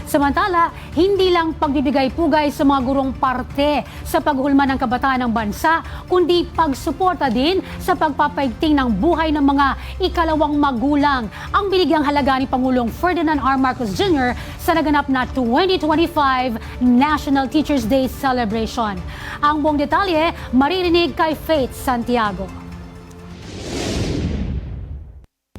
Samantala, hindi lang pagbibigay-pugay sa mga gurong parte sa paghulma ng kabataan ng bansa, kundi pagsuporta din sa pagpapaigting ng buhay ng mga ikalawang magulang ang binigyang halaga ni Pangulong Ferdinand R. Marcos Jr. sa naganap na 2025 National Teachers Day Celebration. Ang buong detalye maririnig kay Faith Santiago.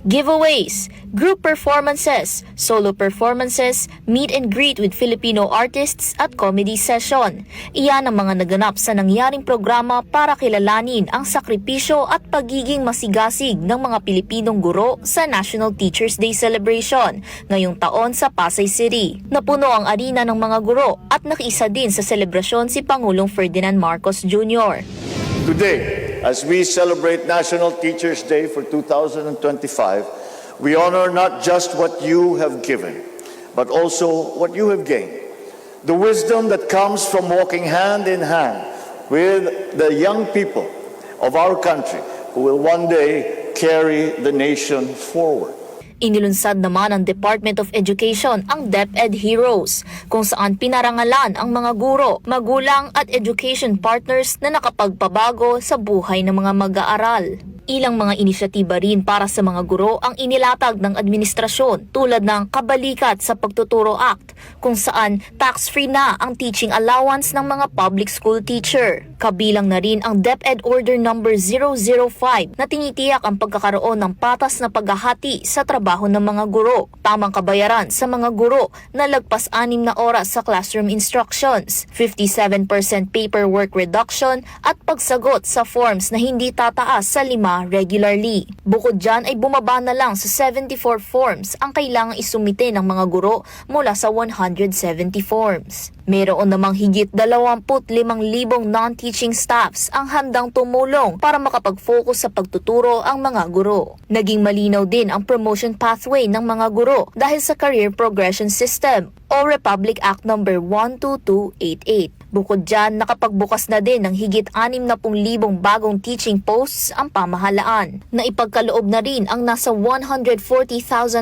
Giveaways, group performances, solo performances, meet and greet with Filipino artists at comedy session. Iyan ang mga naganap sa nangyaring programa para kilalanin ang sakripisyo at pagiging masigasig ng mga Pilipinong guro sa National Teachers Day Celebration ngayong taon sa Pasay City. Napuno ang arena ng mga guro at nakiisa din sa selebrasyon si Pangulong Ferdinand Marcos Jr. Today, as we celebrate National Teachers Day for 2025, we honor not just what you have given, but also what you have gained. The wisdom that comes from walking hand in hand with the young people of our country who will one day carry the nation forward. Inilunsad naman ng Department of Education ang DepEd Heroes, kung saan pinarangalan ang mga guro, magulang at education partners na nakapagpabago sa buhay ng mga mag-aaral. Ilang mga inisyatiba rin para sa mga guro ang inilatag ng administrasyon tulad ng Kabalikat sa Pagtuturo Act, kung saan tax-free na ang teaching allowance ng mga public school teacher. Kabilang na rin ang DepEd Order No. 005 na tinitiyak ang pagkakaroon ng patas na paghahati sa trabaho ng mga guro, tamang kabayaran sa mga guro na lagpas 6 na oras sa classroom instructions, 57% paperwork reduction at pagsagot sa forms na hindi tataas sa 5 regularly. Bukod dyan ay bumaba na lang sa 74 forms ang kailangang isumite ng mga guro mula sa 170 forms. Mayroon namang higit 25,000 non-teaching staffs ang handang tumulong para makapag-focus sa pagtuturo ang mga guro. Naging malinaw din ang promotion pathway ng mga guro dahil sa Career Progression System o Republic Act No. 12288. Bukod dyan, nakapagbukas na din ng higit 60,000 bagong teaching posts ang pamahalaan. Naipagkaloob na rin ang nasa 140,000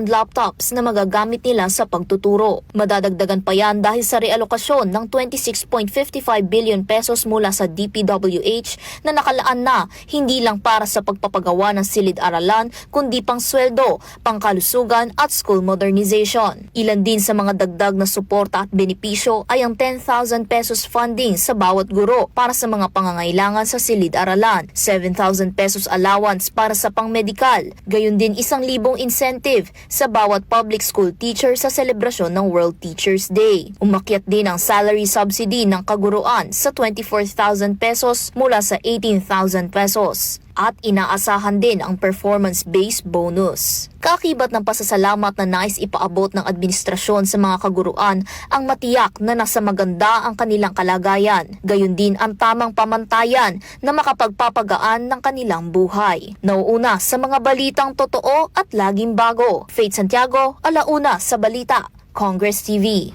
laptops na magagamit nila sa pagtuturo. Madadagdagan pa yan dahil sa realokasyon ng 26.55 billion pesos mula sa DPWH na nakalaan na hindi lang para sa pagpapagawa ng silid-aralan kundi pang sweldo, pangkalusugan at school modernization. Ilan din sa mga dagdag na suporta at benepisyo ay ang 10,000 pesos funding sa bawat guro para sa mga pangangailangan sa silid-aralan, 7,000 pesos allowance para sa pang-medikal, gayon din 1,000 incentive sa bawat public school teacher sa selebrasyon ng World Teachers Day. Umakyat din ang salary subsidy ng kaguruan sa 24,000 pesos mula sa 18,000 pesos. At inaasahan din ang performance-based bonus. Kakibat ng pasasalamat na nais ipaabot ng administrasyon sa mga kaguruan ang matiyak na nasa maganda ang kanilang kalagayan, gayon din ang tamang pamantayan na makapagpapagaan ng kanilang buhay. Nauuna sa mga balitang totoo at laging bago. Faith Santiago, Alauna sa Balita, Congress TV.